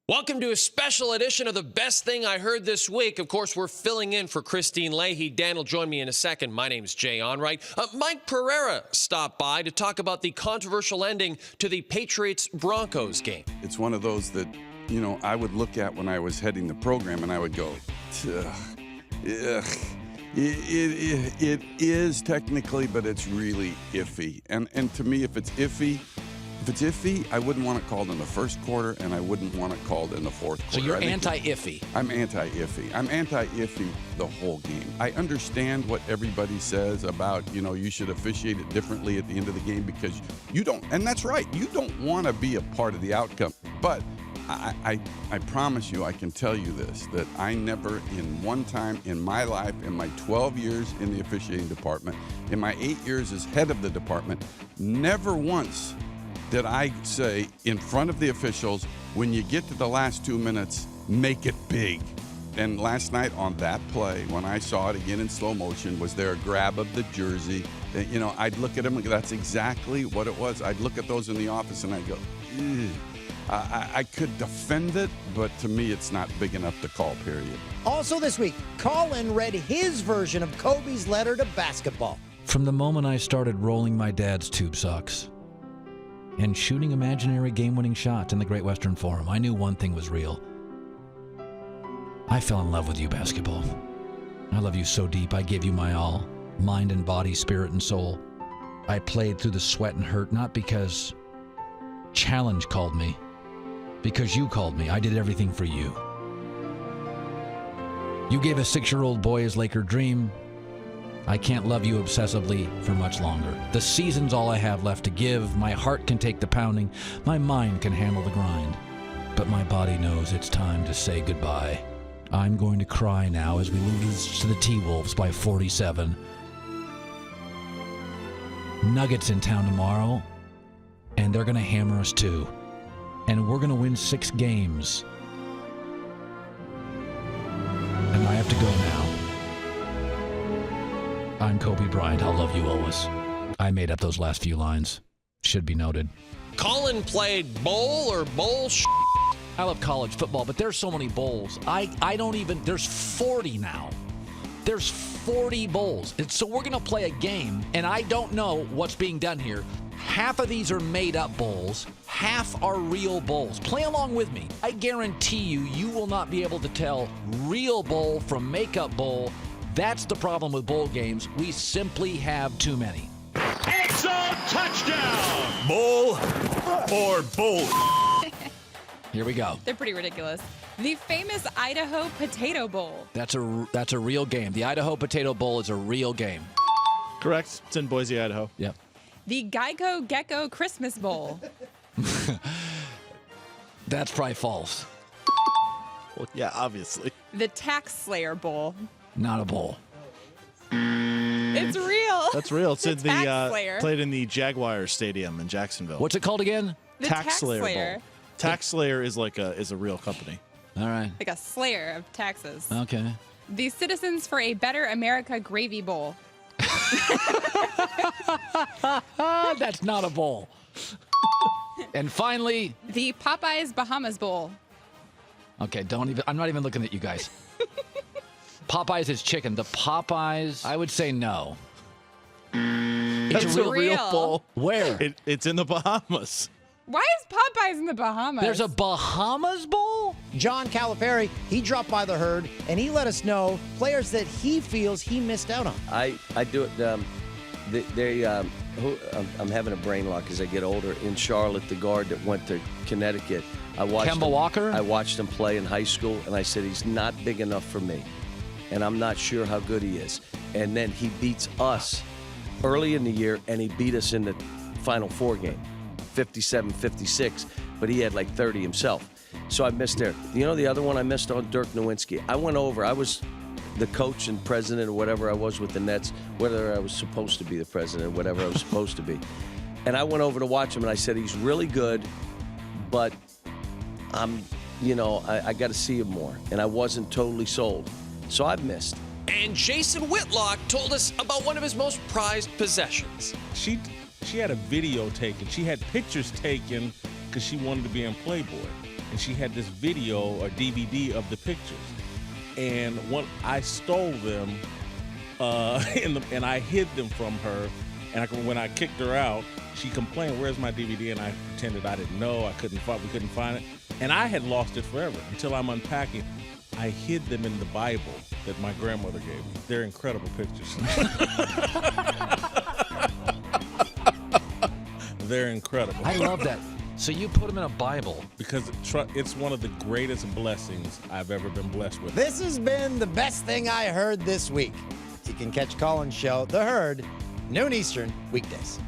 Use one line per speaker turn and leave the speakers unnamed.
Welcome to a special edition of The Best Thing I Heard This Week. Of course, we're filling in for Kristine Leahy. Dan will join me in a second. My name's Jay Onrait. Mike Pereira stopped by to talk about the controversial ending to the Patriots-Broncos game.
It's one of those that, you know, I would look at when I was heading the program and I would go, ugh. It is technically, but it's really iffy. And to me, if it's iffy, I wouldn't want it called in the first quarter, and I wouldn't want it called in the fourth quarter.
So you're anti-iffy?
I'm anti-iffy. I'm anti-iffy the whole game. I understand what everybody says about, you know, you should officiate it differently at the end of the game because you don't, and that's right, you don't want to be a part of the outcome. But I promise you, I can tell you this, that I never in one time in my life, in my 12 years in the officiating department, in my 8 years as head of the department, never once did I say in front of the officials, when you get to the last 2 minutes, make it big. And last night on that play, when I saw it again in slow motion, was there a grab of the jersey? You know, I'd look at him and go, that's exactly what it was. I'd look at those in the office and I'd go, ew. I could defend it, but to me, it's not big enough to call, period.
Also this week, Colin read his version of Kobe's letter to basketball.
From the moment I started rolling my dad's tube socks and shooting imaginary game-winning shots in the Great Western Forum, I knew one thing was real. I fell in love with you, basketball. I love you so deep, I gave you my all, mind and body, spirit and soul. I played through the sweat and hurt, not because Challenge called me, because you called me. I did everything for you. You gave a 6-year-old boy his Laker dream. I can't love you obsessively for much longer. The season's all I have left to give. My heart can take the pounding. My mind can handle the grind. But my body knows it's time to say goodbye. I'm going to cry now as we lose to the T-Wolves by 47. Nuggets in town tomorrow, and they're going to hammer us too. And we're going to win 6 games. And I have to go now. I'm Kobe Bryant. I'll love you always. I made up those last few lines. Should be noted.
Colin played bowl or bullshit.
I love college football, but there's so many bowls. I don't even, there's 40 now. There's 40 bowls. And so we're going to play a game, and I don't know what's being done here. Half of these are made-up bowls. Half are real bowls. Play along with me. I guarantee you will not be able to tell real bowl from make-up bowl. That's the problem with bowl games. We simply have too many.
It's a touchdown! Bowl or bowl?
Here we go.
They're pretty ridiculous. The famous Idaho Potato Bowl.
That's a real game. The Idaho Potato Bowl is a real game.
Correct. It's in Boise, Idaho.
Yep.
The Geico Gecko Christmas Bowl.
That's probably false.
Well, yeah, obviously.
The Tax Slayer Bowl.
Not a bowl.
It's real.
That's real. It's in
Tax Slayer.
played in the Jaguars Stadium in Jacksonville.
What's it called again?
The
Tax Slayer
Slayer.
Bowl. Tax Slayer is is a real company.
All right.
Like a slayer of taxes.
Okay.
The Citizens for a Better America Gravy Bowl.
That's not a bowl. And finally,
The Popeyes Bahamas Bowl.
okay, I'm not even looking at you guys. Popeyes is chicken. The Popeyes, I would say no.
It's
a
a
real
bowl.
Where?
It's in the Bahamas.
Why is Popeyes in the Bahamas?
There's a Bahamas Bowl?
John Calipari, he dropped by the herd, and he let us know players that he feels he missed out on.
I do it. I'm having a brain lock as I get older. In Charlotte, the guard that went to Connecticut, I watched
Kemba
him,
Walker?
I watched him play in high school, and I said, he's not big enough for me, and I'm not sure how good he is. And then he beats us early in the year, and he beat us in the Final Four game, 57-56, but he had like 30 himself. So I missed there. You know the other one I missed on? Dirk Nowitzki. I went over. I was the coach and president or whatever I was with the Nets, whether I was supposed to be the president or whatever I was supposed to be. And I went over to watch him, and I said, he's really good, but I got to see him more. And I wasn't totally sold. So I've missed.
And Jason Whitlock told us about one of his most prized possessions.
She had a video taken. She had pictures taken because she wanted to be in Playboy.
and she had this video or DVD of the pictures. And I stole them, and I hid them from her. And when I kicked her out, she complained, "Where's my DVD?" And I pretended I didn't know. We couldn't find it. And I had lost it forever until I'm unpacking. I hid them in the Bible that my grandmother gave me. They're incredible pictures. They're incredible.
I love that. So you put them in a Bible.
Because it's one of the greatest blessings I've ever been blessed with.
This has been the best thing I heard this week. You can catch Colin's show, The Herd, noon Eastern, weekdays.